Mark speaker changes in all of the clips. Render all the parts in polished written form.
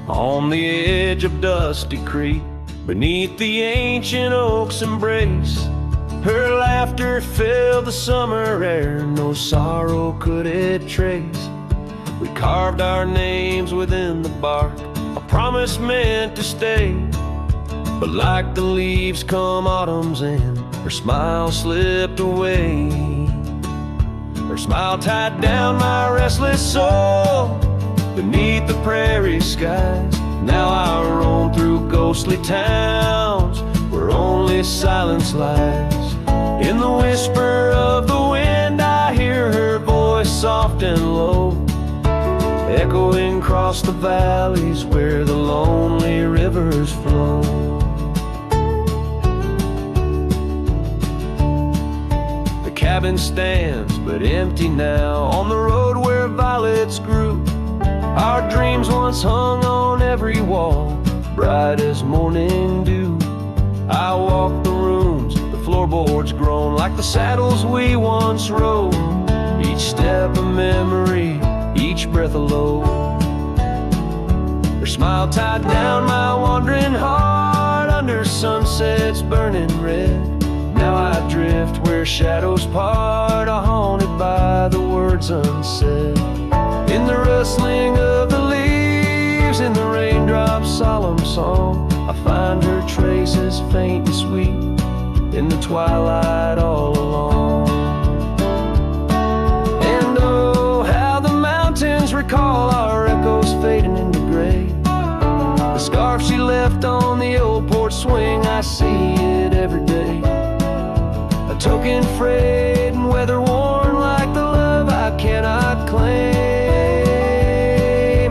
Speaker 1: On the edge of Dusty Creek, beneath the ancient oak's embrace, her laughter filled the summer air, no sorrow could it trace. We carved our names within the bark, a promise meant to stay. But like the leaves come autumn's end, her smile slipped away. Her smile tied down my restless soul beneath the prairie skies. Now I roam through ghostly towns where only silence lies. In the whisper of the wind I hear her voice soft and low, echoing across the valleys where the lonely rivers flow. The cabin stands but empty now on the road where violets grew. Our dreams once hung on every wall, bright as morning dew. I walk the rooms, the floorboards groan like the saddles we once rode. Each step a memory, each breath a load. Her smile tied down my wandering heart under sunsets burning red. Now I drift where shadows part, haunted by the words unsaid. In the rustling of the leaves, in the raindrops' solemn song, I find her traces faint and sweet in the twilight all along. And oh, how the mountains recall our echoes fading into gray. The scarf she left on the old porch swing, I see it every day. A token frayed and weather worn like the love I cannot claim.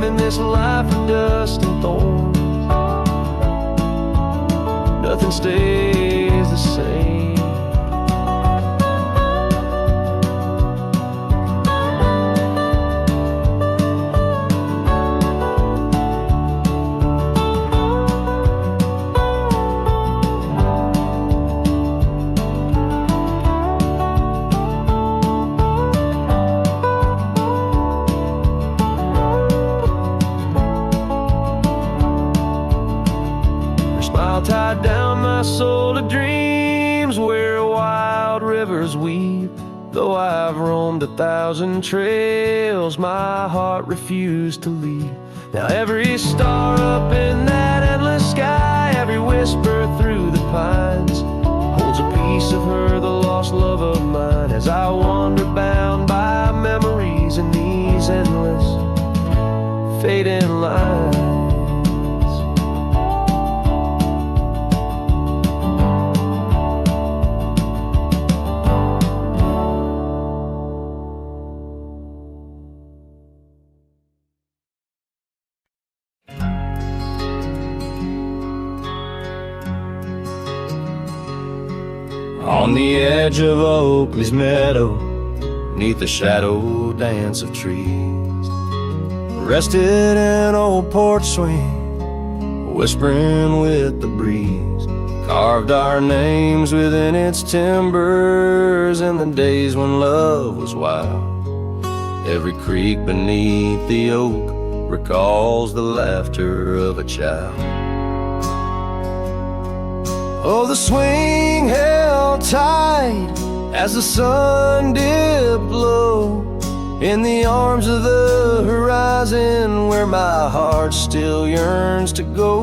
Speaker 1: In this life of dust and thorns, nothing stays the same. Tied down my soul to dreams where wild rivers weep. Though I've roamed 1,000 trails, my heart refused to leave. Now every star up in that endless sky, every whisper through the pines, holds a piece of her, the lost love of mine. As I wander bound by memories in these endless fading lines. On the edge of Oakley's meadow, neath the shadow dance of trees, rested in an old porch swing, whispering with the breeze. Carved our names within its timbers in the days when love was wild. Every creek beneath the oak recalls the laughter of a child. Oh, the swing held tight as the sun dipped low in the arms of the horizon where my heart still yearns to go.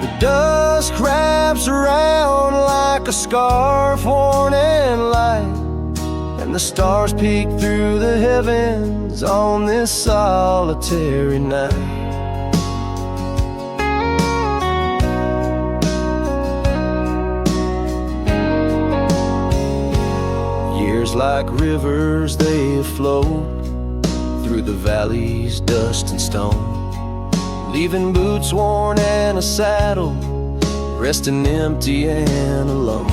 Speaker 1: The dusk wraps around like a scarf worn in light, and the stars peek through the heavens on this solitary night. Like rivers they flow through the valleys, dust and stone, leaving boots worn and a saddle, resting empty and alone.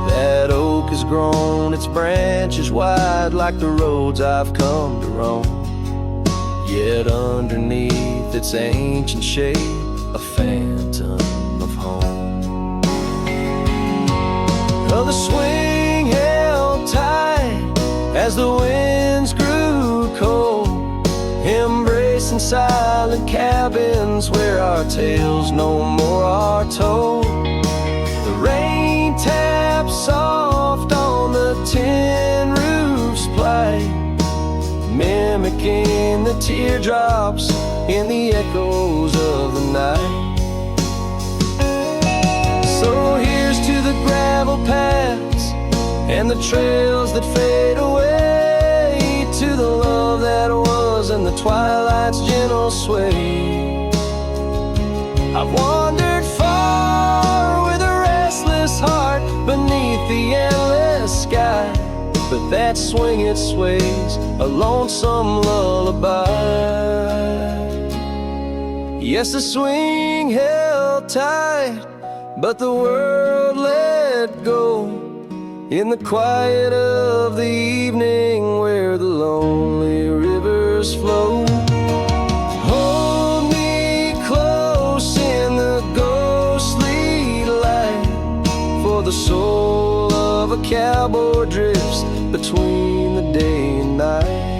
Speaker 1: That oak has grown its branches wide like the roads I've come to roam, yet underneath its ancient shape a phantom of home. Oh, the swing held tight as the winds grew cold, embracing silent cabins where our tales no more are told. The rain taps soft on the tin roof's plight, mimicking the teardrops in the echoes of the night. So here's to the gravel paths and the trails that fade away, to the love that was and the twilight's gentle sway. I've wandered far with a restless heart beneath the endless sky, but that swing it sways, a lonesome lullaby. Yes, the swing held tight, but the world let go in the quiet of the evening where the lonely rivers flow. Hold me close in the ghostly light, for the soul of a cowboy drifts between the day and night.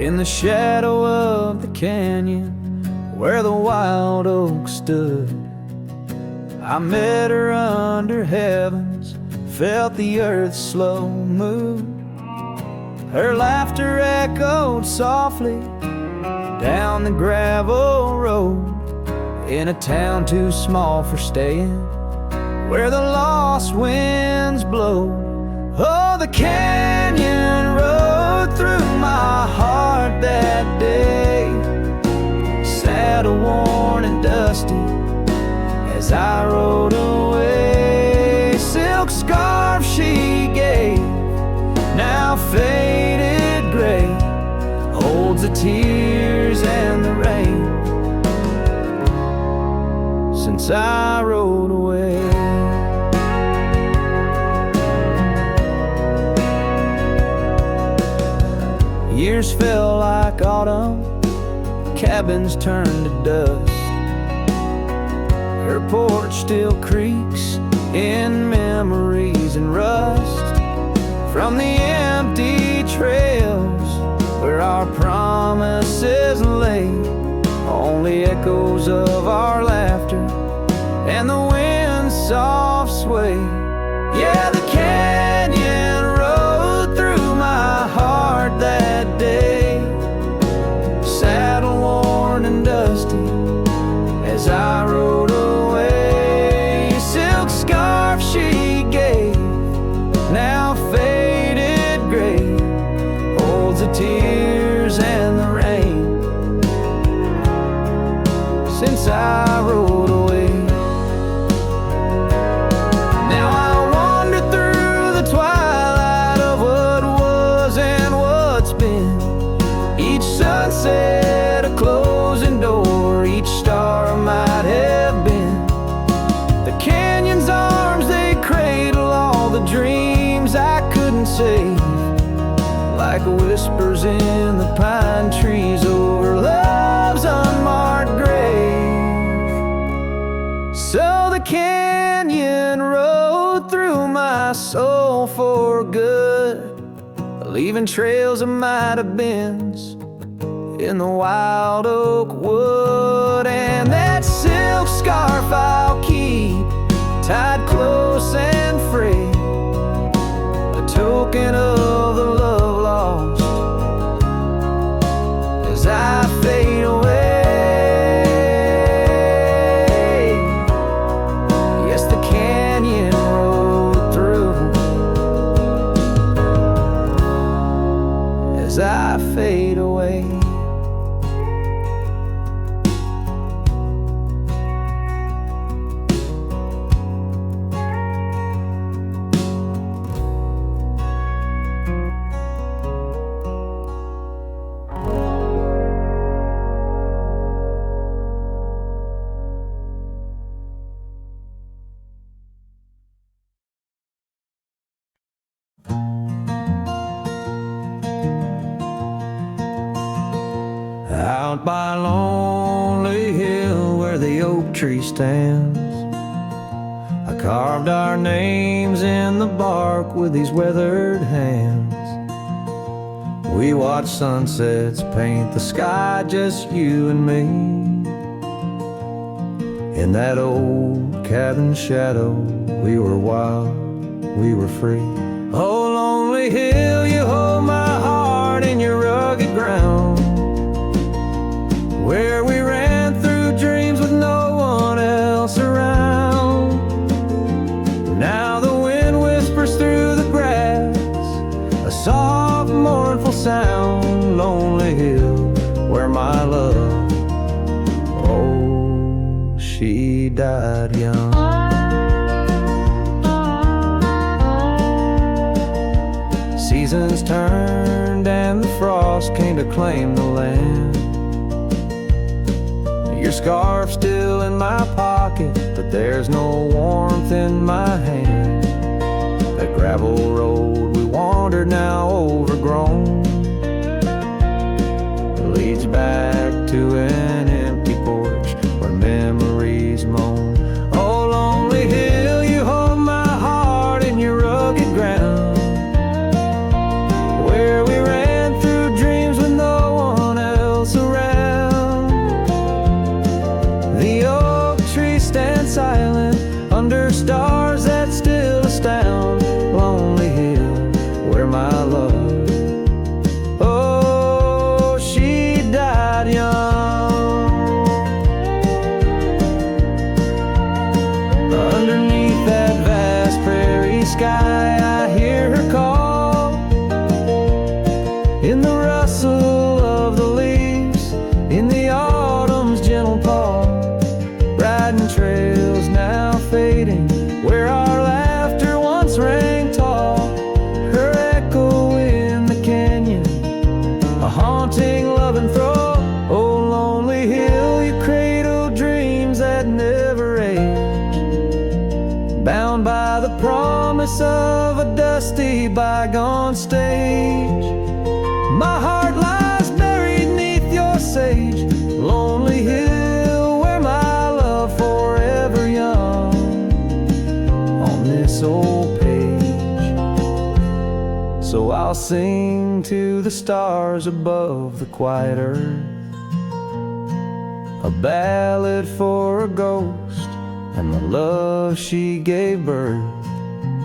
Speaker 1: In the shadow of the canyon where the wild oak stood, I met her under heavens, felt the earth's slow move. Her laughter echoed softly down the gravel road, in a town too small for staying, where the lost winds blow. Oh, the canyon rode through my heart that day, saddle worn and dusty as I rode away. Silk scarf she gave, now faded gray, holds the tears and the rain since I rode away. Years fell like autumn, cabins turned to dust. Her porch still creaks in memories and rust from the empty trails where our promises lay, only echoes of our laughter and the wind's soft sway. Yeah, the canyon rode through my heart that day, saddle worn and dusty as I rode away. Silk scarf she gave, now faded gray, holds the tears and the rain since I rode away. Now I wander through the twilight of what was and what's been, each sunset a closing door, each star might have been. The canyon's arms, they cradle all the dreams I couldn't save, like whispers in the pine trees over love's unmarked grave. So the canyon rode through my soul for good, leaving trails of might have beens in the wild oak wood. And that silk scarf I'll keep tied close and free, a token of the love lost as I fade away. Yes, the canyon rode through as I fade away. Out by lonely hill where the oak tree stands, I carved our names in the bark with these weathered hands. We watched sunsets paint the sky, just you and me. In that old cabin shadow, we were wild, we were free. Oh, lonely hill, you hold my heart in your rugged ground, where we ran through dreams with no one else around. Now the wind whispers through the grass, a soft, mournful sound. Lonely hill, where my love, oh, she died young. Seasons turned and the frost came to claim the land. Your scarf still in my pocket, but there's no warmth in my hand. That gravel road we wandered, now overgrown, leads back to an empty porch where memories moan. Oh, lonely hill, you hold my heart in your rugged ground, where we ran through dreams with no one else around. The oak tree stands silent under stars that still astound. Lonely hill, where my love, oh, she died young. Underneath that vast prairie sky, I hear her call, in the rustle of the leaves, in the autumn's gentle paw. Riding trails now fading, where our laughter once rang tall. Her echo in the canyon, a haunting loving throe. Oh, lonely hill, you cradle dreams that never age, bound by the promise of a dusty bygone stage. My heart lies buried neath your sage. Lonely hill, where my love forever young, on this old page. So I'll sing to the stars above the quiet earth, a ballad for a ghost and the love she gave birth.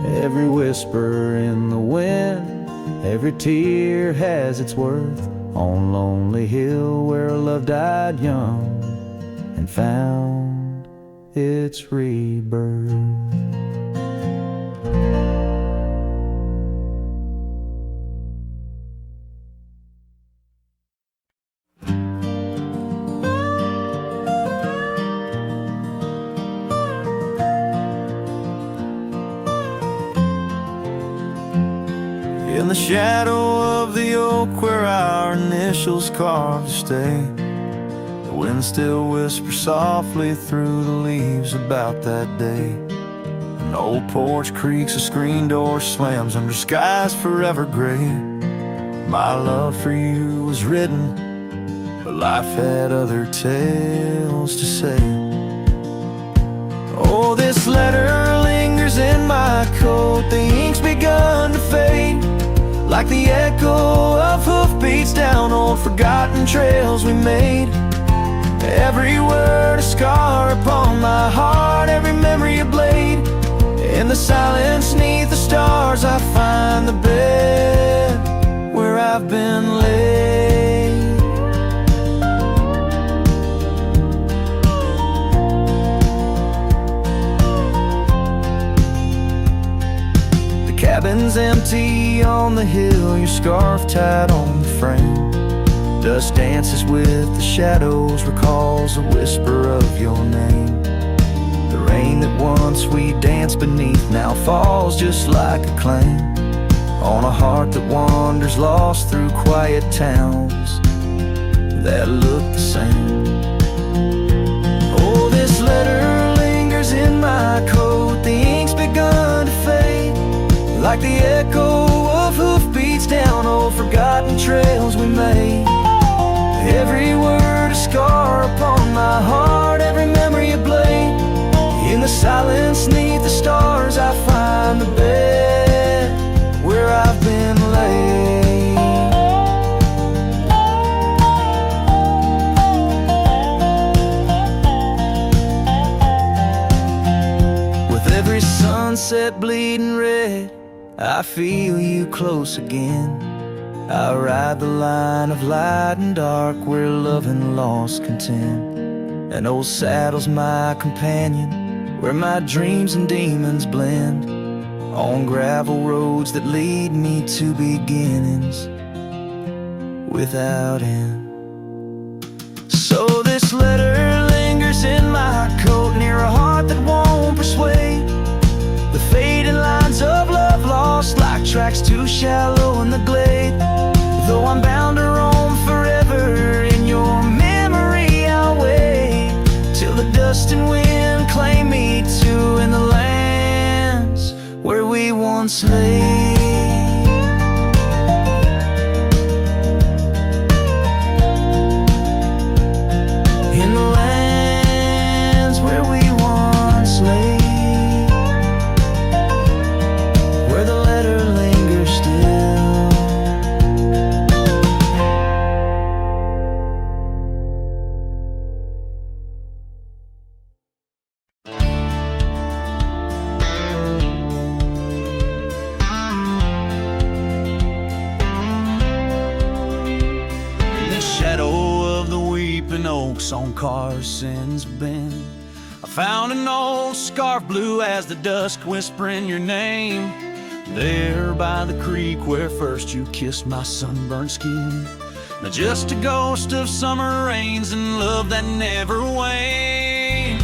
Speaker 1: Every whisper in the wind, every tear has its worth. On lonely hill, where love died young and found its rebirth. In the shadow of the oak where our initials carved to stay, the wind still whispers softly through the leaves about that day. An old porch creaks, a screen door slams under skies forever gray. My love for you was written, but life had other tales to say. Oh, this letter lingers in my coat, the ink's begun to fade, like the echo of hoofbeats down old forgotten trails we made. Every word a scar upon my heart, every memory a blade. In the silence neath the stars, I find the bed where I've been laid. The cabin's empty on the hill, your scarf tied on the frame. Dust dances with the shadows, recalls the whisper of your name. The rain that once we danced beneath now falls just like a claim on a heart that wanders lost through quiet towns that look the same. Oh, this letter lingers in my coat, the ink's begun to fade, like the echo of hoofbeats down old forgotten trails we made. Every word scar upon my heart, every memory a blade. In the silence, neath the stars, I find the bed where I've been laid. With every sunset bleeding red, I feel you close again. I ride the line of light and dark where love and loss contend. An old saddle's my companion, where my dreams and demons blend. On gravel roads that lead me to beginnings without end. So this letter lingers in my coat, near a heart that won't persuade. The fading lines of love lost like tracks too shallow in the glade. Though I'm bound to roam forever in your memory, I'll wait till the dust and wind claim me to in the lands where we once lay. In the lands where we once lay, where the letter lingers still. Oaks on Carson's Bend, I found an old scarf blue as the dusk whispering your name. There by the creek where first you kissed my sunburned skin. Now just a ghost of summer rains and love that never waned.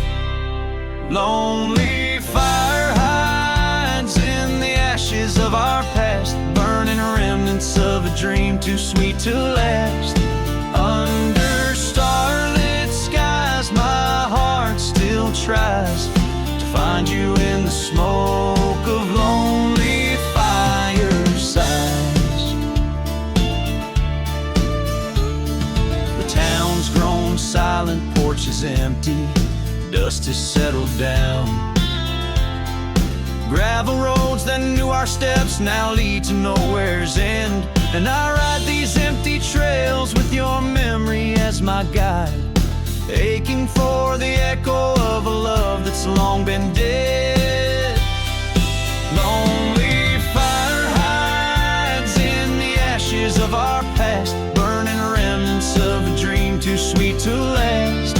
Speaker 1: Lonely fire hides in the ashes of our past, burning remnants of a dream too sweet to last. Under starlit skies, my heart still tries to find you in the smoke of lonely firesides. The town's grown silent, porch is empty, dust has settled down. Gravel roads that knew our steps now lead to nowhere's end. And I ride these empty trails with your memory as my guide, aching for the echo of a love that's long been dead. Lonely fire hides in the ashes of our past, burning remnants of a dream too sweet to last.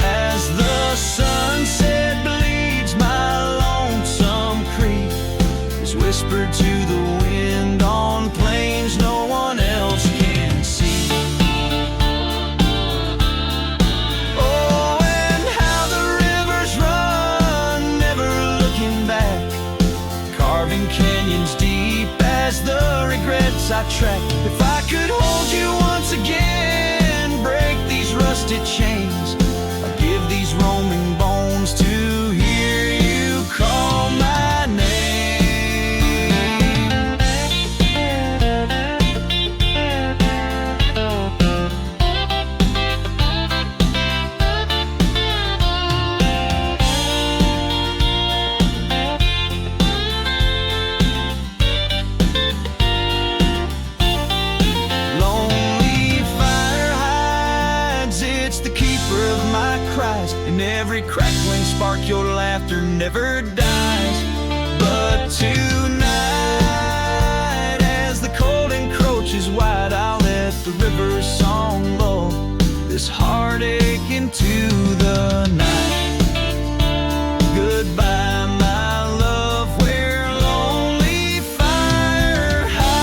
Speaker 1: As the sunset bleeds, my lonesome creek is whispered to the wind on plains no one else can see. Oh, and how the rivers run, never looking back, carving canyons deep as the regrets I track. If I could hold you once again, break these rusted chains, I'd give these roaming bones to hear you call my name. In every crackling spark, your laughter never dies. But tonight, as the cold encroaches wide, I'll let the river's song lull this heartache into the night. Goodbye, my love, where lonely fire hide.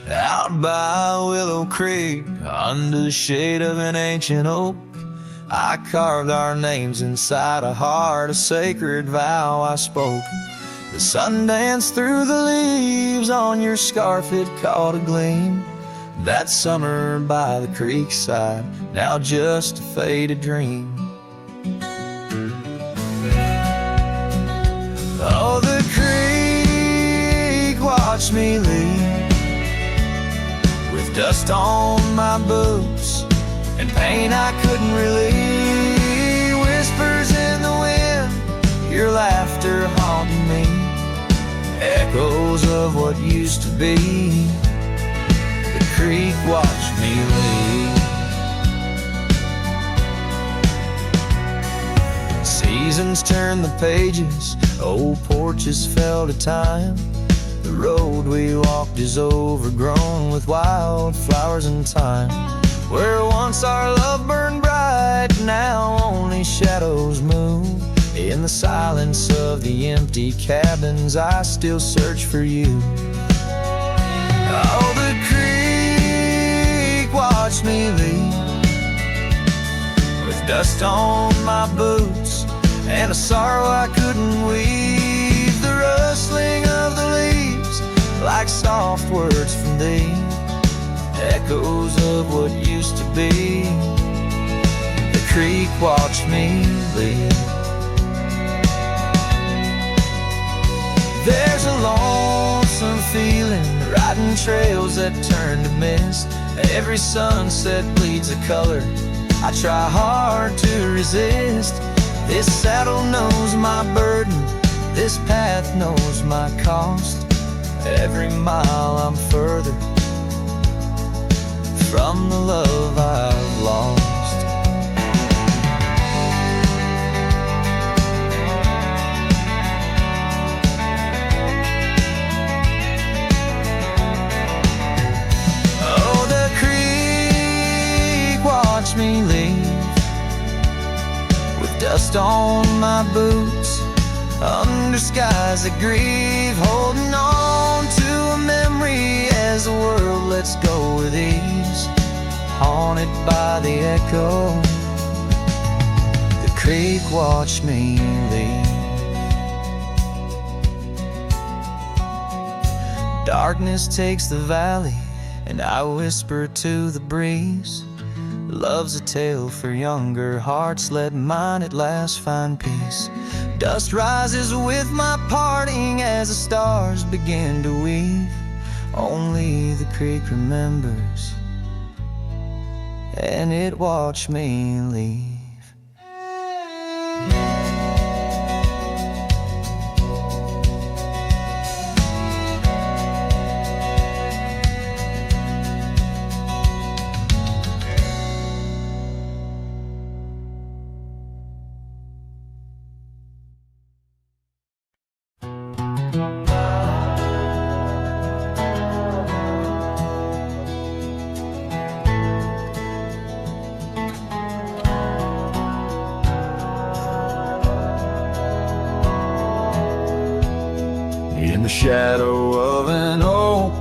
Speaker 1: Out by Willow Creek, under the shade of an ancient oak, I carved our names inside a heart, a sacred vow I spoke. The sun danced through the leaves on your scarf, it caught a gleam
Speaker 2: That summer by the creekside, now just a faded dream. Oh, the creek watched me leave, with dust on my boots and pain I couldn't relieve. Whispers in the wind, your laughter haunting me, echoes of what used to be. The creek watched me leave. Seasons turn the pages, old porches fell to time. The road we walked is overgrown with wildflowers and thyme. Where once our love burned bright, now only shadows move. In the silence of the empty cabins, I still search for you. Oh, the creek watched me leave, with dust on my boots and a sorrow I couldn't weave. The rustling of the leaves, like soft words from thee, echoes of what used to be. The creek watched me leave. There's a lonesome feeling, riding trails that turn to mist. Every sunset bleeds a color I try hard to resist. This saddle knows my burden, this path knows my cost. Every mile I'm further from the love I've lost. Oh, the creek watched me leave, with dust on my boots, under skies that grieve, holding on to a memory as the world lets go with ease, haunted by the echo. The creek watched me leave. Darkness takes the valley, and I whisper to the breeze, love's a tale for younger hearts, let mine at last find peace. Dust rises with my parting as the stars begin to weave. Only the creek remembers, and it watched me leave.
Speaker 1: In the shadow of an oak,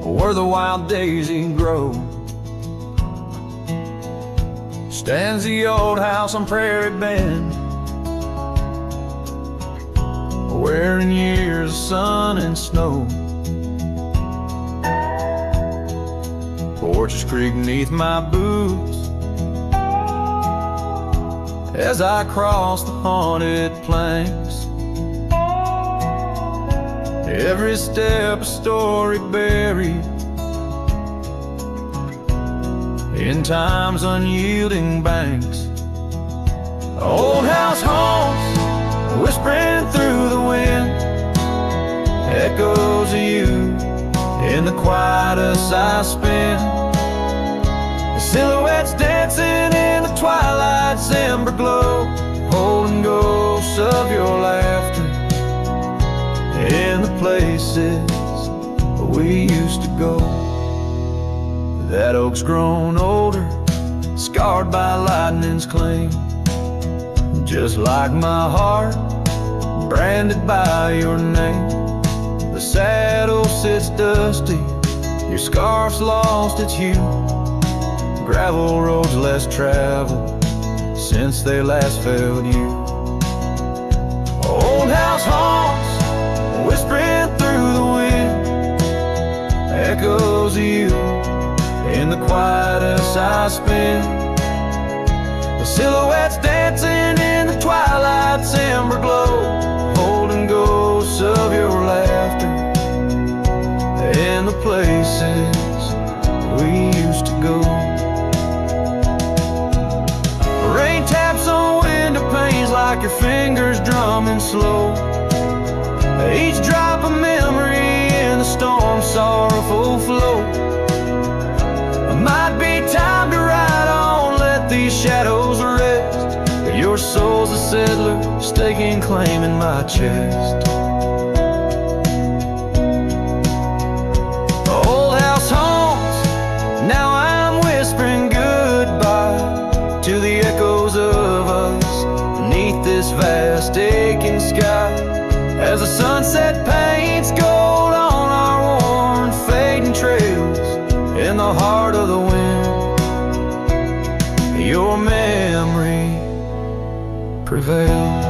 Speaker 1: where the wild daisy grows, stands the old house on Prairie Bend, where in years of sun and snow, porches creak neath my boots as I cross the haunted planks. Every step a story buried in time's unyielding banks. Old house haunts, whispering through the wind, echoes of you in the quietest I spend. The silhouettes dancing in the twilight's ember glow, holding ghosts of your laughter in the places we used to go. That oak's grown older, scarred by lightning's cling, just like my heart, branded by your name. The saddle sits dusty, your scarf's lost its hue, gravel roads less traveled since they last failed you. Old house haunts, whispering through the wind,
Speaker 2: of you in the quietness I spend. The silhouettes dancing in the twilight's amber glow, holding ghosts of your laughter and the places we used to go. Rain taps on window panes like your fingers drumming slow, each drop a memory in the storm's sorrowful flow. It might be time to ride on, let these shadows rest, but your soul's a settler, staking claim in my chest. The old house haunts, now I'm whispering goodbye to the echoes of us beneath this vast aching sky, as the sunset paints gold on our worn fading trails. In the heart of the wind, your memory prevails.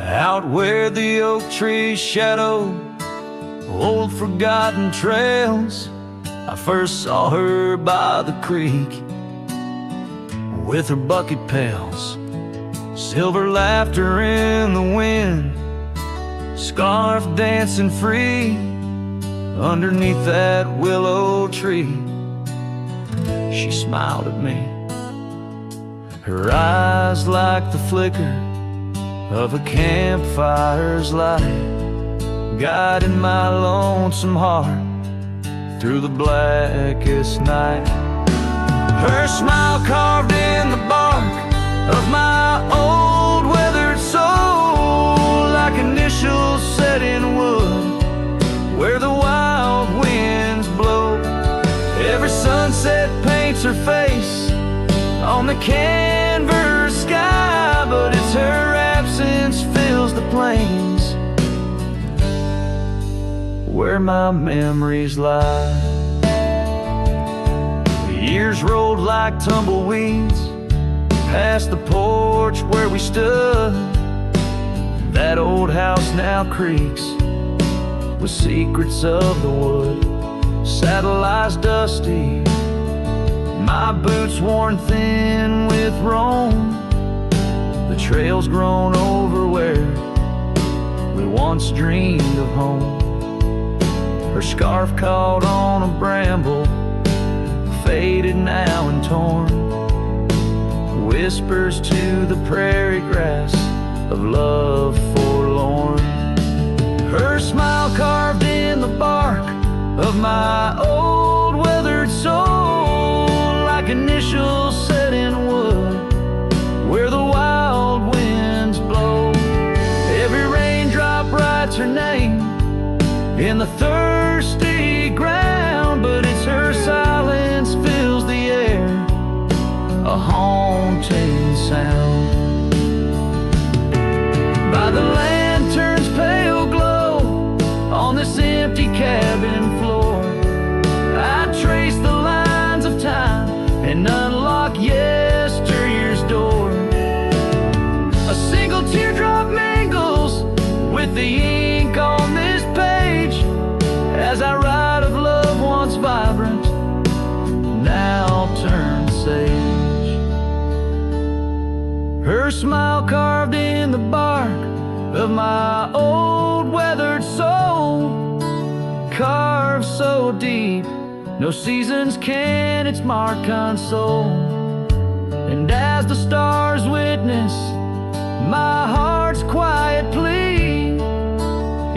Speaker 2: Out where the oak trees shadow old forgotten trails, I first saw her by the creek with her bucket pails, silver laughter in the wind, scarf dancing free underneath that willow tree. She smiled at me, her eyes like the flicker of a campfire's light, guiding my lonesome heart through the blackest night. Her smile carved in the bark of my old weathered soul, like initials set in wood where the wild winds blow. Every sunset paints her face on the canvas sky, but it's her absence fills the plains where my memories lie. The years rolled like tumbleweeds past the porch where we stood. That old house now creaks with secrets of the wood. Saddle lies dusty, my boots worn thin with Rome. The trail's grown over where we once dreamed of home. Her scarf caught on a bramble, faded now and torn, whispers to the prairie grass of love forlorn. Her smile carved in the bark of my old weathered soul, like initials set in wood where the wild winds blow. Every raindrop writes her name in the thirsty ground, but it's her silence fills the air, a haunting sound. By the lantern's pale glow on this empty cabin floor, I trace the lines of time and unlock yesteryear's door. A single teardrop mingles with the ink on this page as I write of love once vibrant, now turned sage. Her smile carved in the bark of my old weathered soul, carved so deep no seasons can its mark console. And as the stars witness my heart's quiet plea,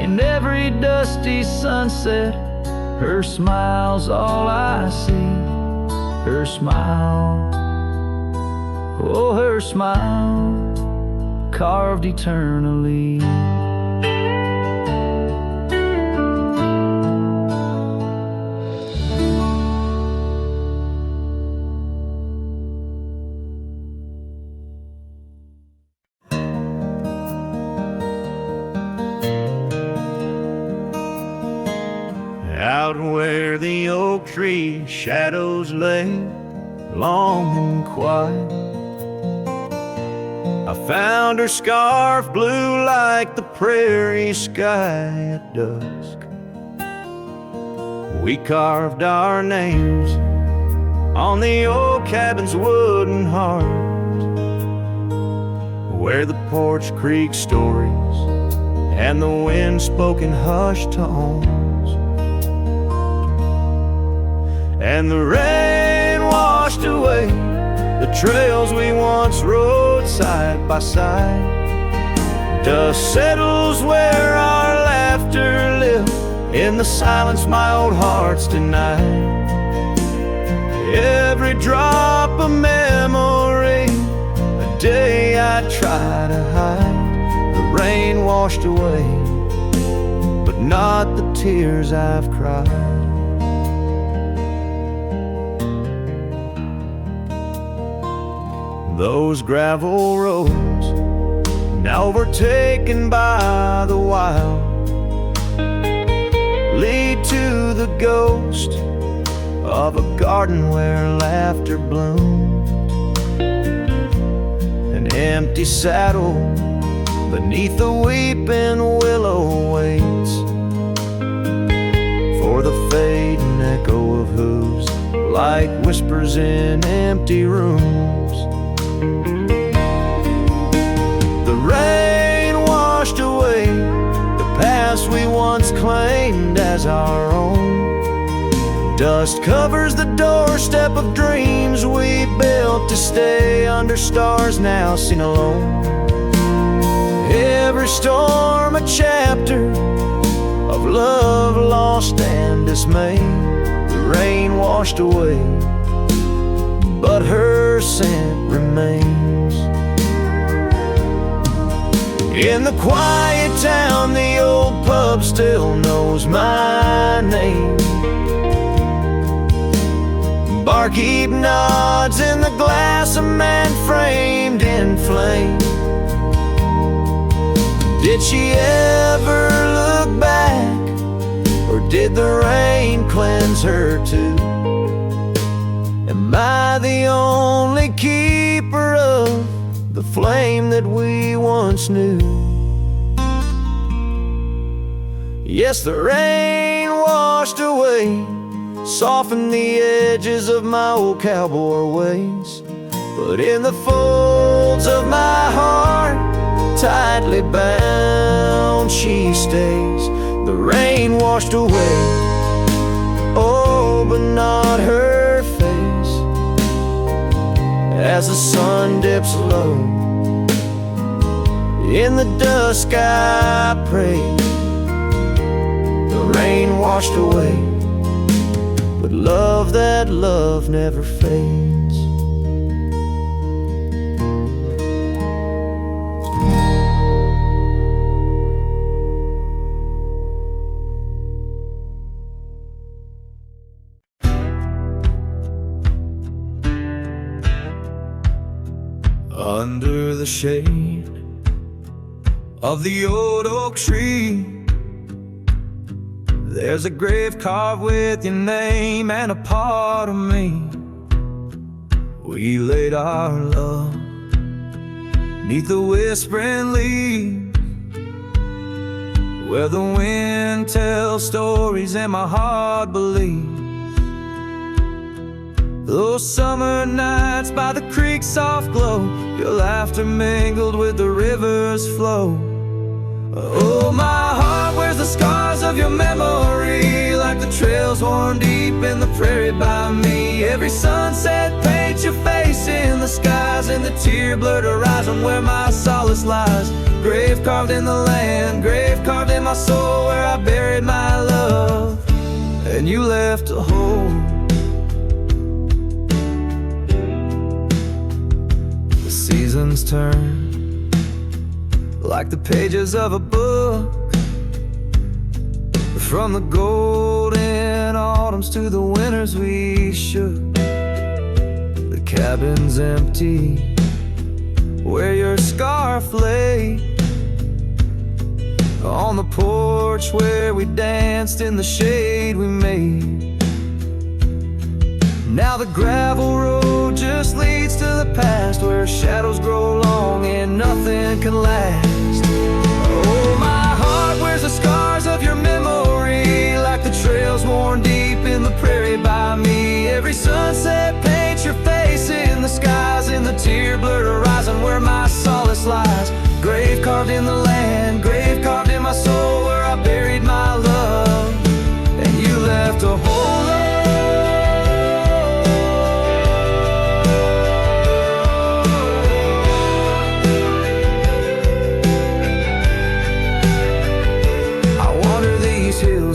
Speaker 2: in every dusty sunset her smile's all I see. Her smile, oh her smile, carved eternally.
Speaker 1: out where the oak tree shadows lay, long and quiet. I found her scarf blue like the prairie sky at dusk. We carved our names on the old cabin's wooden heart, where the porch creak stories and the wind spoke in hushed tones, and the rain washed away the trails we once rode side by side. Dust settles where our laughter lived in the silence my old heart's denied. Every drop of memory, a day I try to hide. The rain washed away, but not the tears I've cried. Those gravel roads, now overtaken by the wild, lead to the ghost of a garden where laughter bloomed. An empty saddle beneath the weeping willow waits for the fading echo of hooves, like whispers in empty rooms. The rain washed away the past we once claimed as our own. Dust covers the doorstep of dreams we built to stay under stars now seen alone. Every storm a chapter of love lost and dismay. The rain washed away, but her scent remains. In the quiet town, the old pub still knows my name. Barkeep nods in the glass, a man framed in flame. Did she ever look back, or did the rain cleanse her too? Am I the only keeper of the flame that we once knew? Yes, the rain washed away, softened the edges of my old cowboy ways, but in the folds of my heart, tightly bound she stays. The rain washed away, oh, but not her face. As the sun dips low in the dusk, I pray. The rain washed away, but love, that love never fades. Under the shade of the old oak tree, there's a grave carved with your name and a part of me. We laid our love 'neath the whispering leaves, where the wind tells stories and my heart believes. Those summer nights by the creek's soft glow, your laughter mingled with the river's flow. Oh, my heart wears the scars of your memory, like the trails worn deep in the prairie by me. Every sunset paints your face in the skies, and the tear-blurred horizon where my solace lies. Grave carved in the land, grave carved in my soul, where I buried my love, and you left a hole. The seasons turn like the pages of a book, from the golden autumns to the winters we shook. The cabin's empty where your scarf lay.
Speaker 2: on the porch where we danced in the shade we made. Now the gravel road just leads to the past, where shadows grow long and nothing can last. Oh, my heart wears the scars of your memory, like the trails worn deep in the prairie by me. Every sunset paints your face in the skies, in the tear-blurred horizon where my solace lies. Grave carved in the land, grave carved in my soul, where I buried my love, and you left a hole.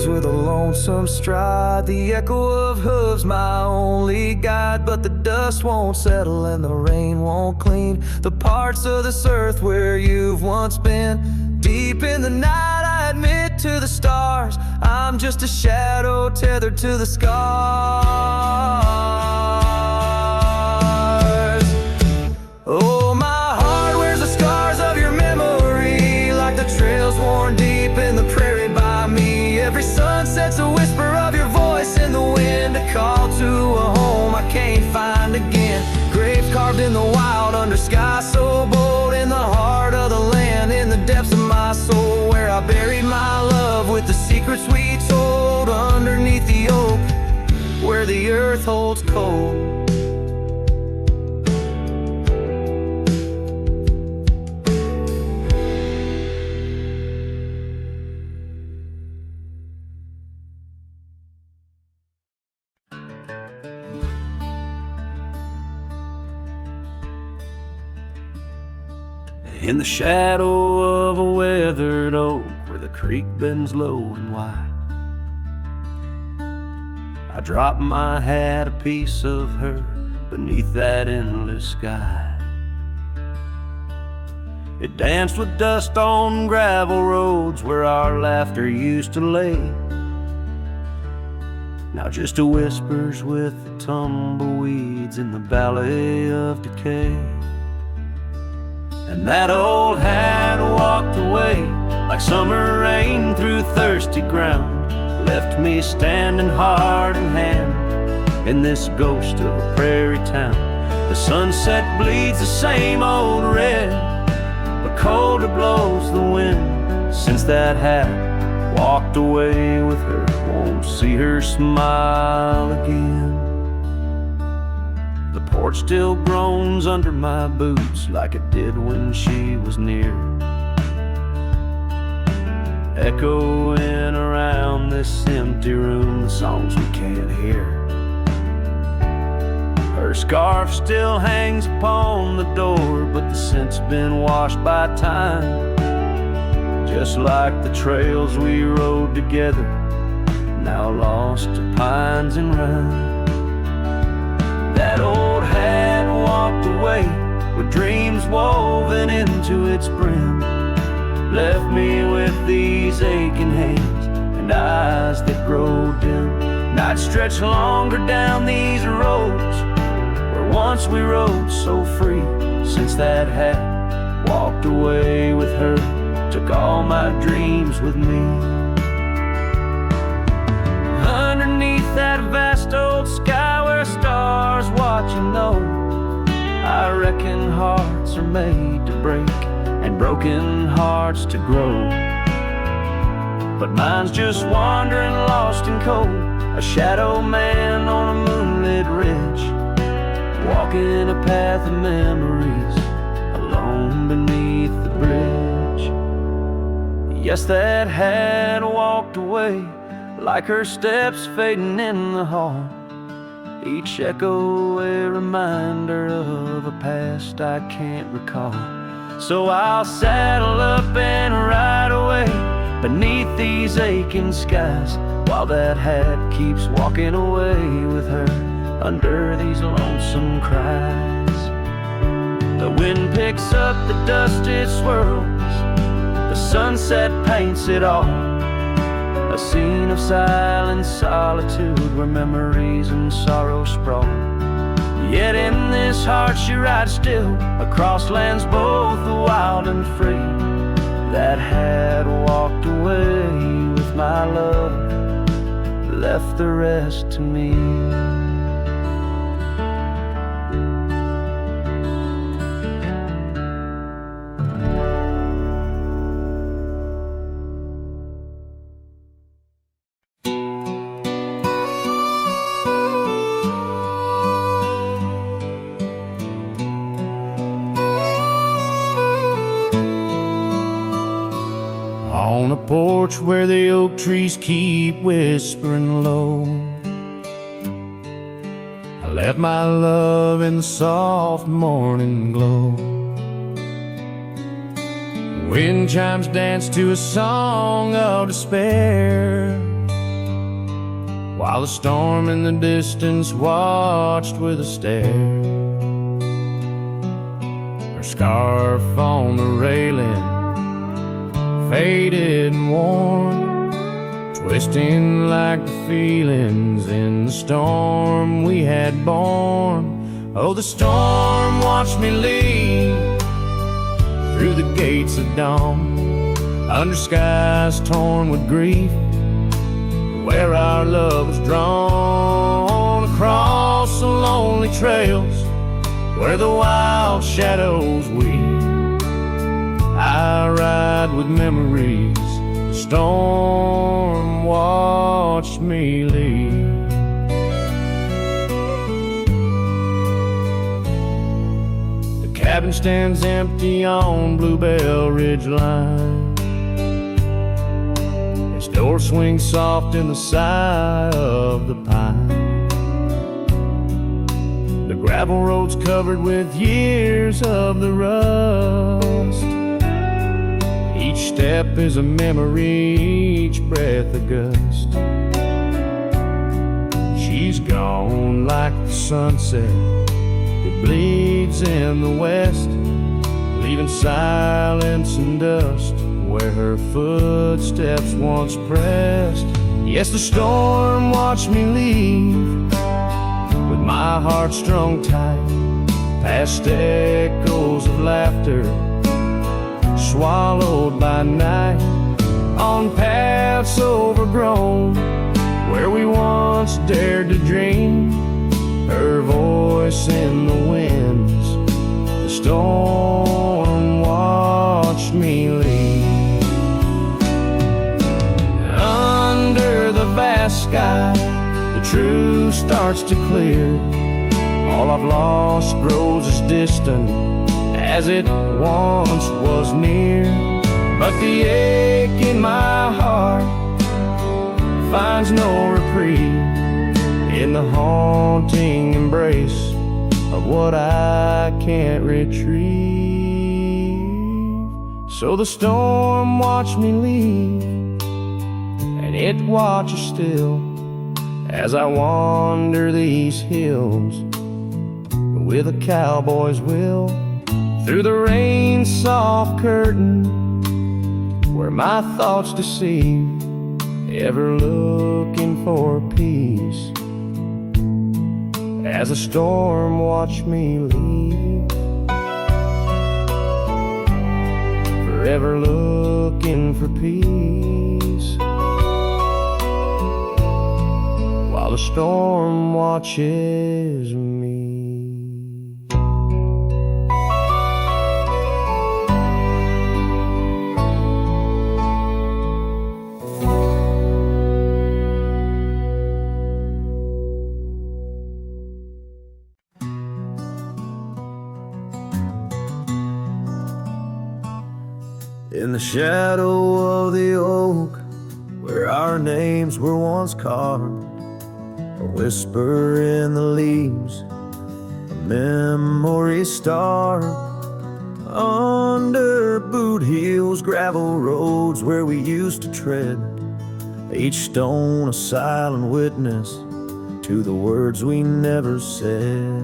Speaker 2: With a lonesome stride, the echo of hooves my only guide. But the dust won't settle and the rain won't clean the parts of this earth where you've once been. Deep in the night I admit to the stars, I'm just a shadow tethered to the scars. Oh, my heart wears the scars of your memory, like the trails worn deep in the prairie by me. Every sunset's a whisper of your voice in the wind, a call to a home I can't find again. Graves carved in the wild under sky so bold, in the heart of the land, in the depths of my soul, where I buried my love with the secrets we told, underneath the oak where the earth holds cold. In the shadow of a weathered oak, where the creek bends low and wide, I dropped my hat, a piece of her, beneath that endless sky. It danced with dust on gravel roads where our laughter used to lay. Now just a whispers with the tumbleweeds in the valley of decay. And that old hat walked away like summer rain through thirsty ground, left me standing heart in hand in this ghost of a prairie town. The sunset bleeds the same old red, but colder blows the wind. Since that hat walked away with her, won't see her smile again. The porch still groans under my boots like it did when she was near, echoing around this empty room the songs we can't hear. Her scarf still hangs upon the door, but the scent's been washed by time, just like the trails we rode together, now lost to pines and rime. That old hat walked away with dreams woven into its brim, left me with these aching hands and eyes that grow dim. Nights stretch longer down these roads where once we rode so free. Since that hat walked away with her, took all my dreams with me. Underneath that vast old sky where stars watch and know, I reckon hearts are made to break and broken hearts to grow. But mine's just wandering lost and cold, a shadow man on a moonlit ridge, walking a path of memories alone beneath the bridge. Yes, that hat walked away like her steps fading in the hall, each echo a reminder of a past I can't recall. So I'll saddle up and ride away beneath these aching skies, while that hat keeps walking away with her under these lonesome cries. The wind picks up the dust it swirls, the sunset paints it all, a scene of silent solitude where memories and sorrow sprawl. Yet in this heart she rides still, across lands both wild and free.
Speaker 1: that had walked away with my love left the rest to me. On a porch where the oak trees keep whispering low, I left my love in the soft morning glow. Wind chimes dance to a song of despair, while the storm in the distance watched with a stare. Her scarf on the railing, faded and worn, twisting like the feelings in the storm we had borne. Oh, the storm watched me leave through the gates of dawn, under skies torn with grief, where our love was drawn, across the lonely trails where the wild shadows weep. I ride with memories, the storm watched me leave. The cabin stands empty on Bluebell Ridge line, its door swings soft in the sigh of the pine. The gravel road's covered with years of the rust, each step is a memory, each breath a gust. She's gone like the sunset that bleeds in the west, leaving silence and dust where her footsteps once pressed. Yes, the storm watched me leave with my heart strung tight, past echoes of laughter swallowed by night, on paths overgrown where we once dared to dream. Her voice in the winds, the storm watched me leave. Under the vast sky, the truth starts to clear. All I've lost grows as distant as it once was near, but the ache in my heart finds no reprieve in the haunting embrace of what I can't retrieve. So the storm watched me leave, and it watches still as I wander these hills with a cowboy's will, through the rain's soft curtain where my thoughts deceive, ever looking for peace as a storm watched me leave, forever looking for peace while the storm watches me. In the shadow of the oak, where our names were once carved, a whisper in the leaves, a memory star. Under boot heels, gravel roads where we used to tread, each stone a silent witness to the words we never said.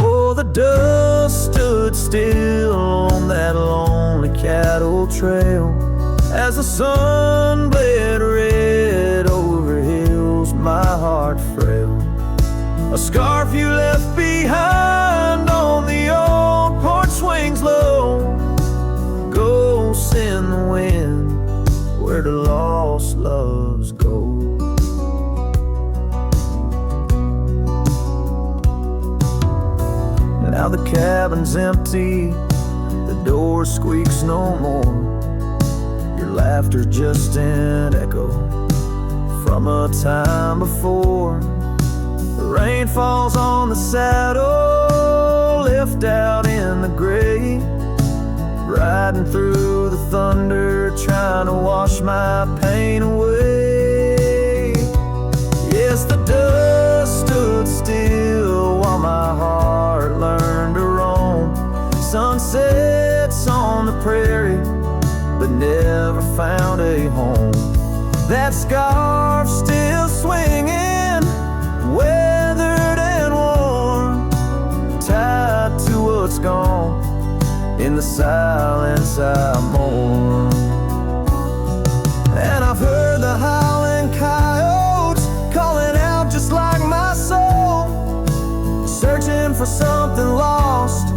Speaker 1: Oh, the dust stood still on that lonely cattle trail as the sun bled red over hills, my heart frail. A scarf you left behind on the old porch swings low,
Speaker 2: shadows go. Now the cabin's empty, the door squeaks no more. Your laughter just an echo from a time before. The rain falls on the saddle, lift out in the gray, riding through the thunder, trying to wash my pain away. Yes, the dust stood still while my heart learned to roam. Sunsets on the prairie, but never found a home. That scarf still swinging, weathered and worn, tied to what's gone. In the silence I mourn. And I've heard the howling coyotes calling out just like my soul, searching for something lost,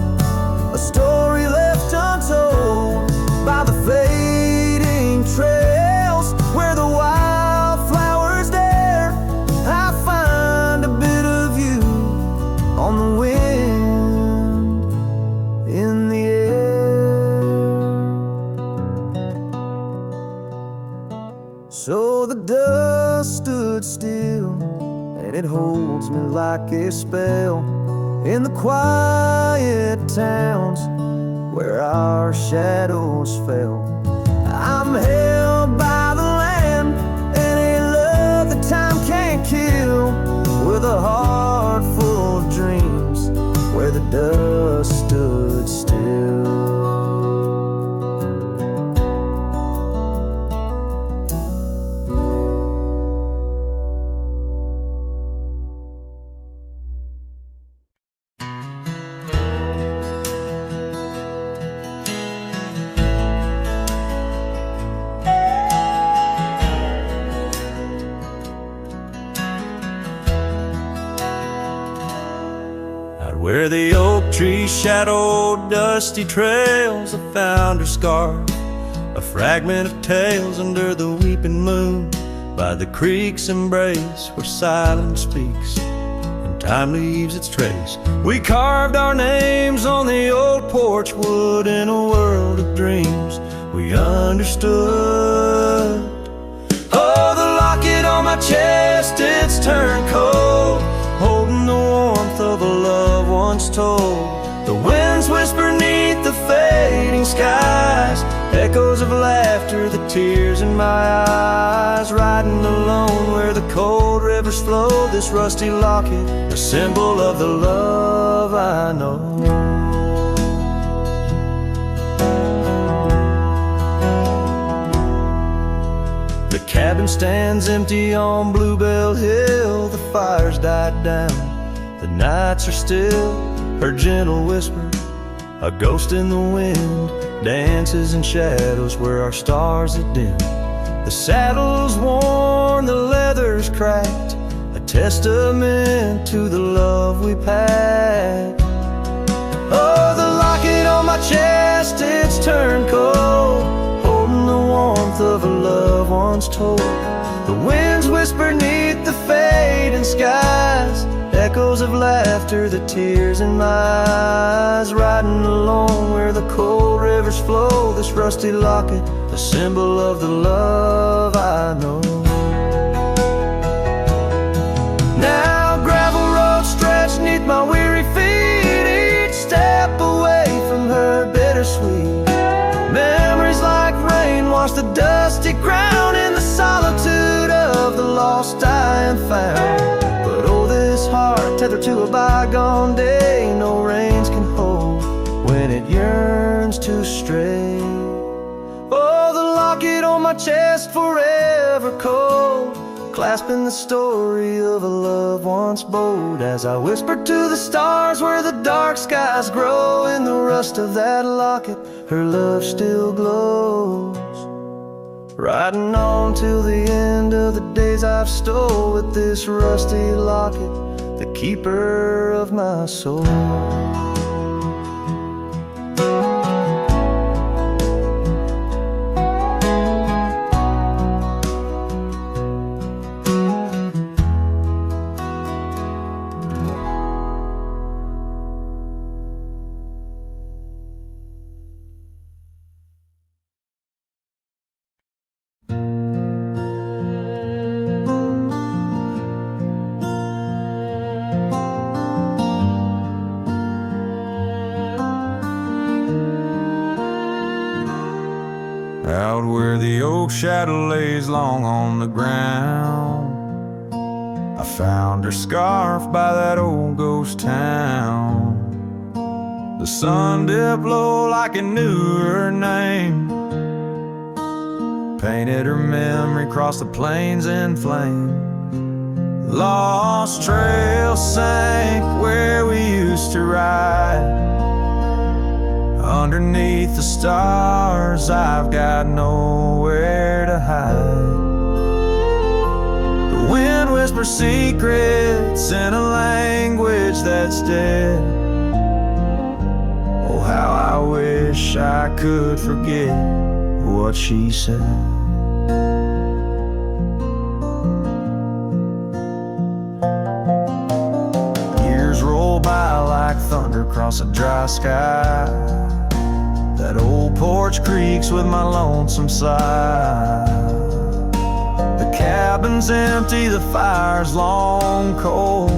Speaker 2: a story left untold by the fading trails where the wildflowers dare. I find a bit of you on the wind, in the air. So the dust stood still, and it holds me like a spell in the quiet towns where our shadows fell. I'm held by the land and a love that time can't kill, with a heart full of dreams where the dust stood still. Where the oak tree shadowed dusty trails, I found her scarf, a fragment of tales under the weeping moon, by the creek's embrace where silence speaks and time leaves its trace. We carved our names on the old porch wood in a world of dreams we understood. Oh, the locket on my chest, it's turned cold, holding the warmth of a love once told. The winds whisper neath the fading skies, echoes of laughter, the tears in my eyes. Riding alone where the cold rivers flow, this rusty locket, a symbol of the love I know. The cabin stands empty on Bluebell Hill, the fire's died down, the nights are still. Her gentle whisper, a ghost in the wind, dances in shadows where our stars are dim. The saddle's worn, the leather's cracked, a testament to the love we packed. Oh, the locket on my chest, it's turned cold, holding the warmth of a love once told. The winds whisper neath the fading skies, echoes of laughter, the tears in my eyes. Riding alone where the cold rivers flow, this rusty locket, a symbol of the love I know. Now gravel roads stretch neath my weary feet, each step away from her bittersweet. Memories like rain wash the dusty ground in the solitude of the lost I am found. But oh, this heart tethered to a bygone day, no reins can hold when it yearns to stray. Oh, the locket on my chest forever cold, clasping the story of a love once bold. As I whisper to the stars where the dark skies grow, in the rust of that locket her love still glows. Riding on till the end of the days I've stole, with this rusty locket, the keeper of my soul. shadow lays long on the ground. I found her scarf by that old ghost town. The sun dipped low like it knew her name, painted her memory across the plains in flame. Lost trail sank where we used to ride. Underneath the stars, I've got nowhere to hide. The wind whispers secrets in a language that's dead. Oh, how I wish I could forget what she said. Years roll by like thunder across a dry sky. That old porch creaks with my lonesome sigh. The cabin's empty, the fire's long cold.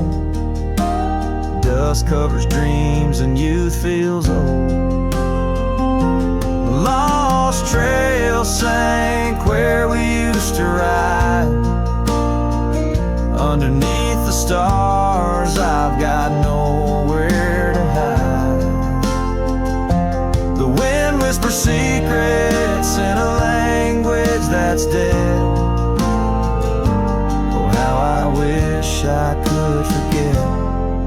Speaker 2: Dust covers dreams and youth feels old. The lost trail sank where we used to ride. Underneath the stars, I've got nowhere to hide. The wind whispers secrets in a language that's dead. Oh, how I wish I could forget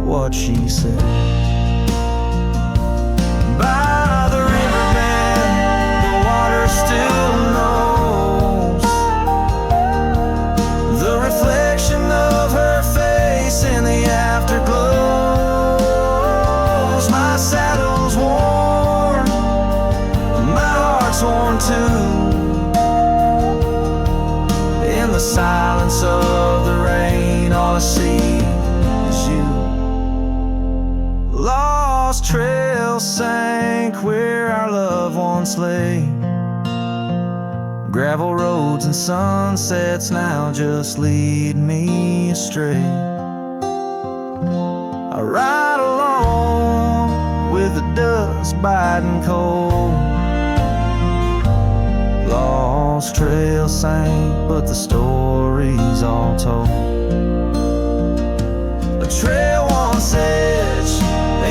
Speaker 2: what she said. By the riverbed, the water still knows the reflection of her face in the afterglows. My saddle's worn, my heart's worn too. In the silence of the rain, all I see is you. Lost trail sank where our loved ones lay. Gravel roads and sunsets now just lead me astray. I ride along with the dust biting cold. Lost trail sank, but the story's all told. A trail once edged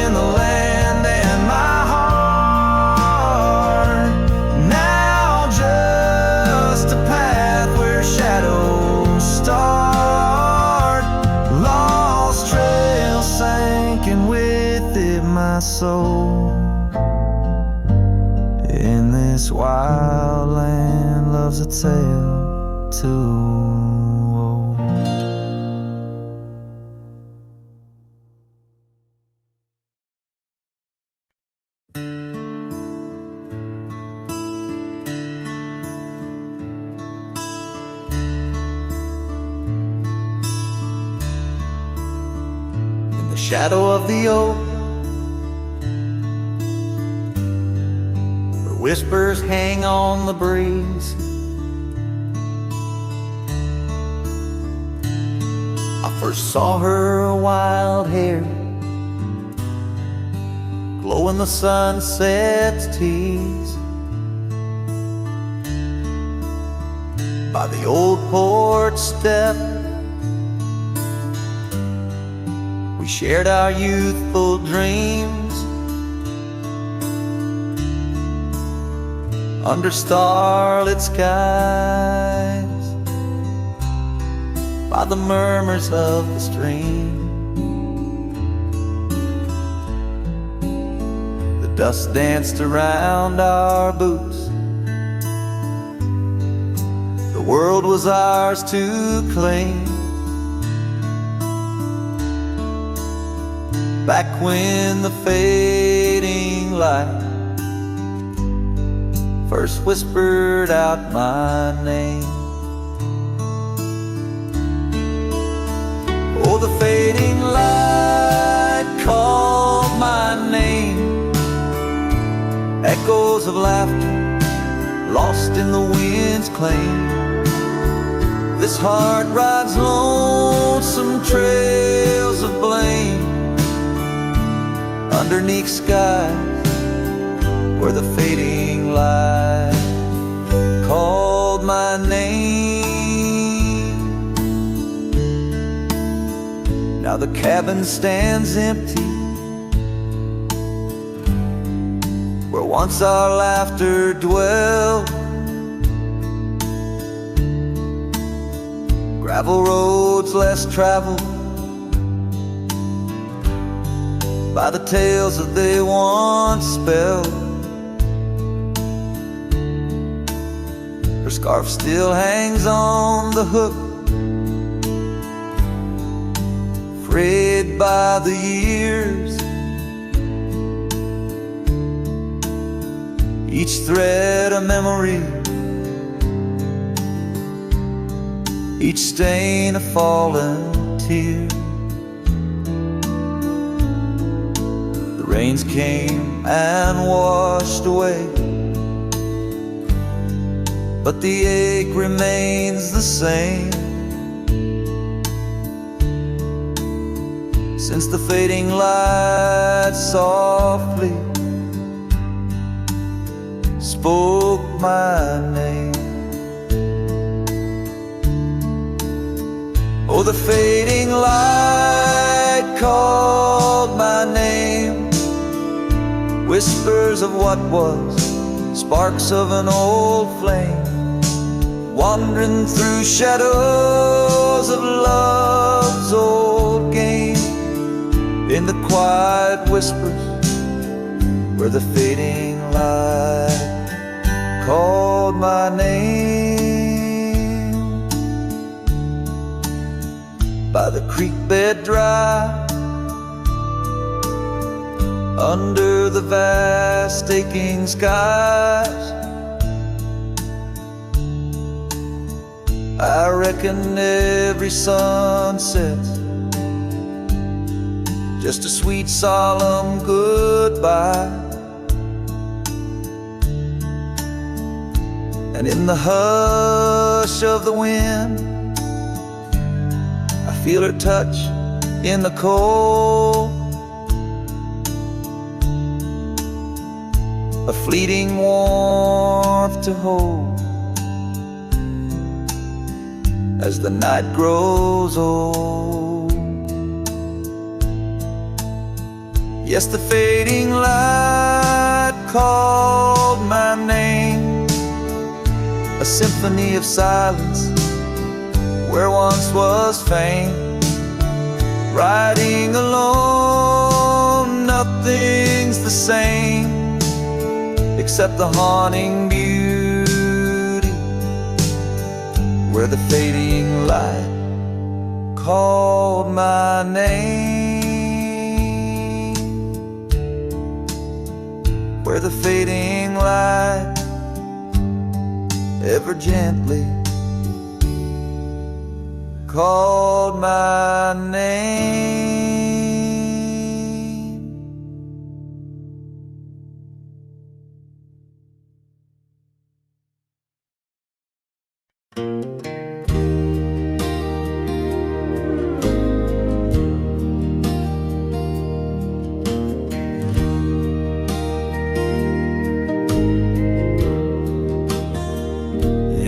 Speaker 2: in the land and my heart, now just a path where shadows start. Lost trail sank and with it my soul. In this wild land loves a tale too old. In the shadow of the oak, where whispers hang on the breeze, I first saw her wild hair glow in the sunset's tease. By the old porch step, we shared our youthful dreams. Under starlit skies, by the murmurs of the stream. The dust danced around our boots. The world was ours to claim. Back when the fading light first whispered out my name. Oh, the fading light called my name. Echoes of laughter lost in the wind's claim. This heart rides lonesome trails of blame underneath skies where the fading light called my my name. Now the cabin stands empty, where once our laughter dwelled. Gravel roads less traveled by the tales that they once spelled. Her scarf still hangs on the hook, frayed by the years. Each thread a memory, each stain a fallen tear. The rains came and washed away, but the ache remains the same. Since the fading light softly spoke my name. Oh, the fading light called my name. Whispers of what was, sparks of an old flame, wandering through shadows of love's old game. In the quiet whispers where the fading light called my name. By the creek bed dry, under the vast aching skies, I reckon every sunset's just a sweet solemn goodbye. And in the hush of the wind, I feel her touch in the cold, a fleeting warmth to hold as the night grows old. Yes, the fading light called my name, a symphony of silence where once was fame. Riding alone, nothing's the same except the haunting beauty where the fading light called my name. Where the fading light ever gently called my name.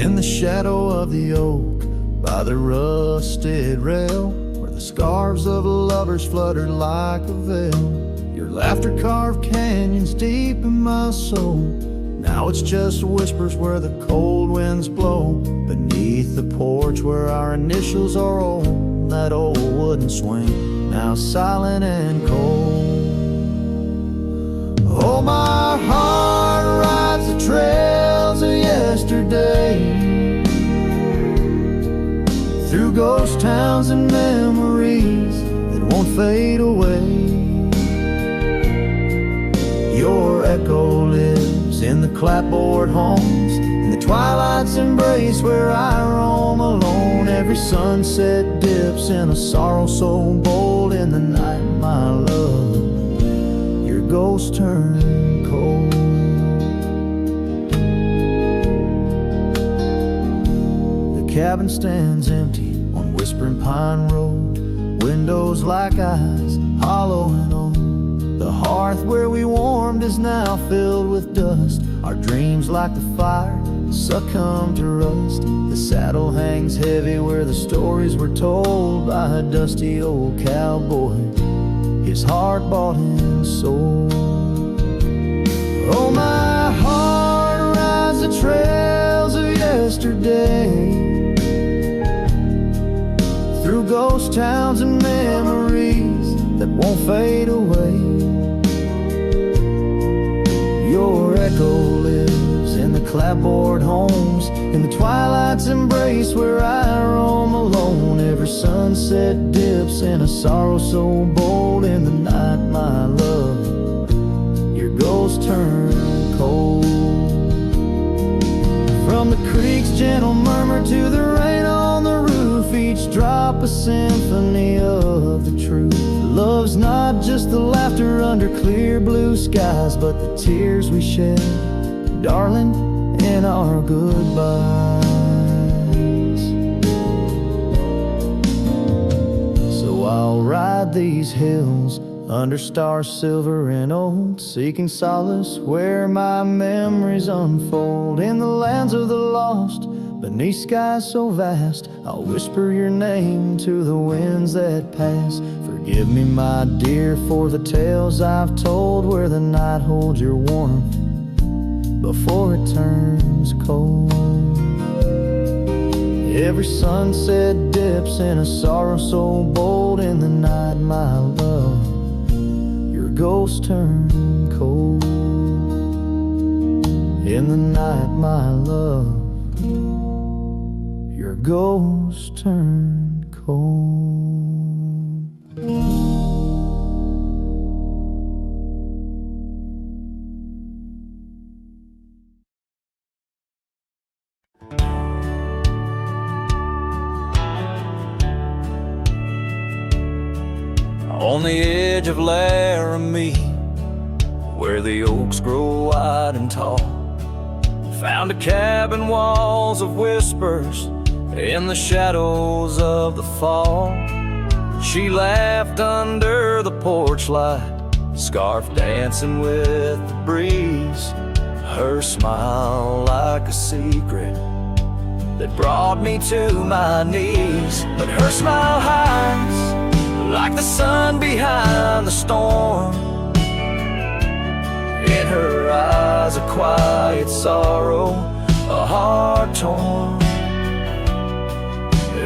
Speaker 3: In the shadow of the oak, by the rusted rail, where the scarves of lovers fluttered like a veil, your laughter carved canyons deep in my soul. Now it's just whispers where the cold winds blow, beneath the porch where our initials are old. That old wooden swing, now silent and cold. Oh, my heart rides the trails of yesterday, through ghost towns and memories that won't fade away. Your echo lives in the clapboard homes, in the twilight's embrace where I roam alone. Every sunset dips in a sorrow so bold. In the night, my love, your ghost turned cold. The cabin stands empty on Whispering Pine Road, windows like eyes, hollow and old. The hearth where we warmed is now filled with dust, our dreams like the fire succumb to rust. The saddle hangs heavy where the stories were told by a dusty old cowboy, his heart bought and sold. Oh, my heart rides the trails of yesterday, through ghost towns and memories that won't fade away. Your echo lives in the clapboard homes, in the twilight's embrace where I roam alone. Every sunset dips in a sorrow so bold. In the night, my love, your ghost turn cold. From the creek's gentle murmur to the rain on the roof, each drop a symphony of the truth. Love's not just the laughter under clear blue skies, but the tears we shed, darling, in our goodbyes. So I'll ride these hills under stars silver and old, seeking solace where my memories unfold. In the lands of the lost, beneath skies so vast, I'll whisper your name to the winds that pass. Forgive me, my dear, for the tales I've told, where the night holds your warmth before it turns cold. Every sunset dips in a sorrow so bold. In the night, my love, your ghost turn cold. In the night, my love, your ghost turn cold.
Speaker 2: On the edge of Laramie, where the oaks grow wide and tall, found a cabin, walls of whispers in the shadows of the fall. She laughed under the porch light, scarf dancing with the breeze, her smile like a secret that brought me to my knees. But her smile hides like the sun behind the storm. In her eyes a quiet sorrow, a heart torn.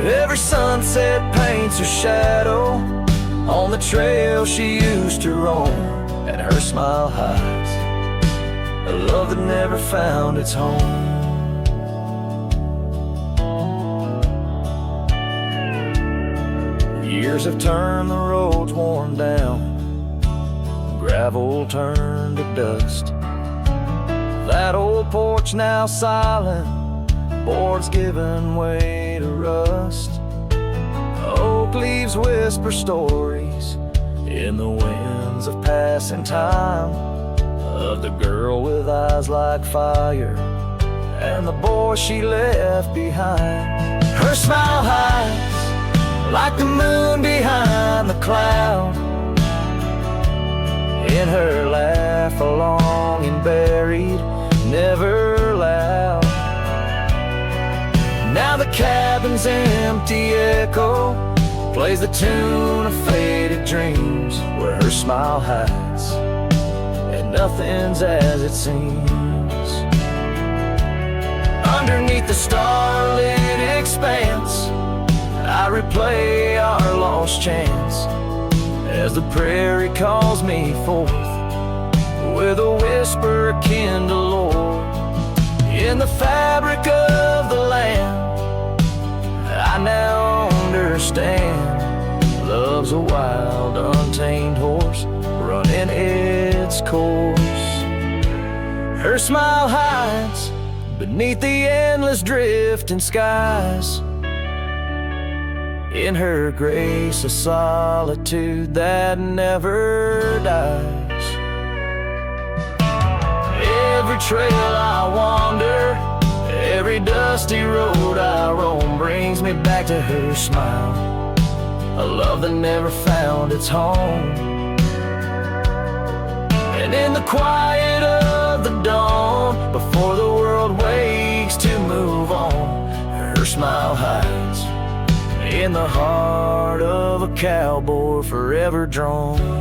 Speaker 2: Every sunset paints her shadow on the trail she used to roam. And her smile hides a love that never found its home. Years have turned the roads worn down, gravel turned to dust. That old porch now silent, boards giving way to rust. Oak leaves whisper stories in the winds of passing time, of the girl with eyes like fire and the boy she left behind. Her smile hides like the moon behind the cloud. In her laugh a longing buried, never loud. Now the cabin's empty echo plays the tune of faded dreams, where her smile hides and nothing's as it seems. Underneath the starlit expanse, I replay our lost chance as the prairie calls me forth with a whisper akin to lore. In the fabric of the land, I now understand love's a wild, untamed horse running its course. Her smile hides beneath the endless drifting skies. In her grace a solitude that never dies. Every trail I wander, every dusty road I roam, brings me back to her smile, a love that never found its home. And in the quiet of the dawn, before the world wakes
Speaker 1: smile hides in the heart of a cowboy forever drawn.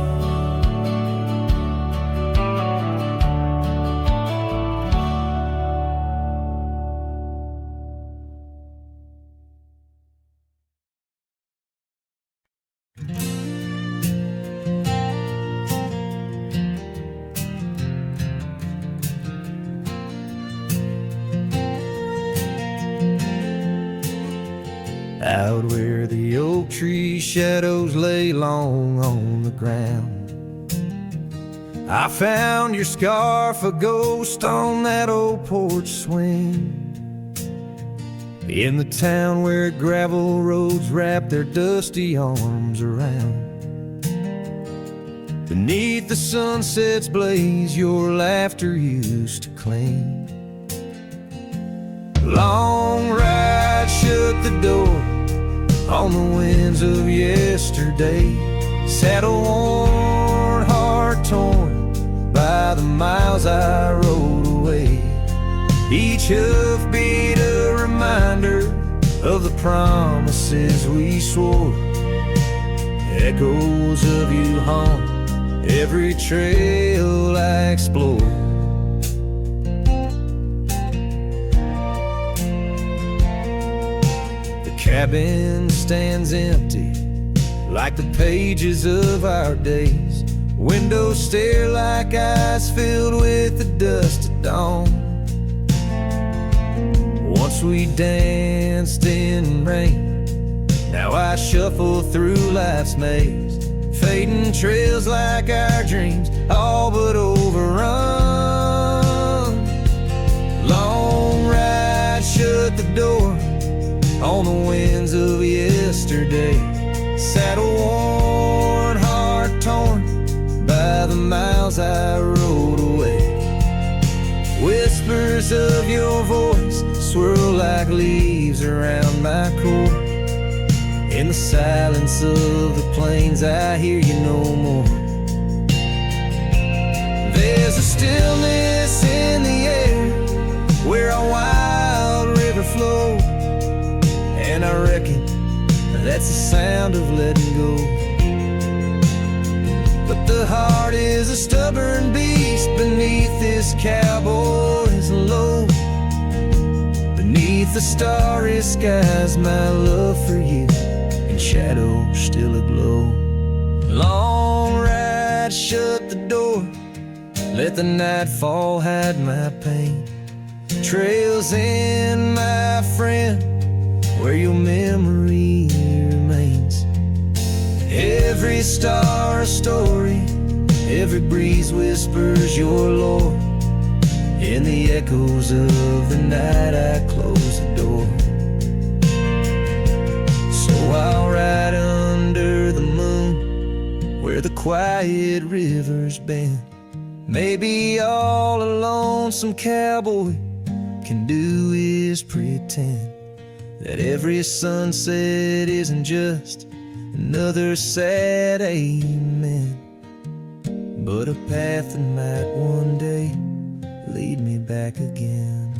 Speaker 3: Out where the oak tree shadows lay long on the ground, I found your scarf, a ghost on that old porch swing. In the town where gravel roads wrap their dusty arms around, beneath the sunset's blaze your laughter used to cling. Long ride shut the door on the winds of yesterday, saddle worn, heart torn by the miles I rode away. Each hoofbeat a reminder of the promises we swore. Echoes of you haunt every trail I explore. Cabin stands empty like the pages of our days. Windows stare like eyes filled with the dust of dawn. Once we danced in rain, now I shuffle through life's maze. Fading trails like our dreams, all but overrun. Long ride shut the door on the winds of yesterday, saddle worn, heart torn by the miles I rode away. Whispers of your voice swirl like leaves around my core. In the silence of the plains I hear you no more. There's a stillness in the air where a wild river flows, and I reckon that's the sound of letting go. But the heart is a stubborn beast beneath this cowboy's load. Beneath the starry skies, my love for you in shadow still aglow. Long ride, shut the door, let the nightfall hide my pain. Trails in, my friend, where your memory remains. Every star a story, every breeze whispers your lore. In the echoes of the night I close the door. So I'll ride under the moon where the quiet rivers bend. Maybe all a lonesome cowboy can do is pretend that every sunset isn't just another sad amen, but a path that might one day lead me back again.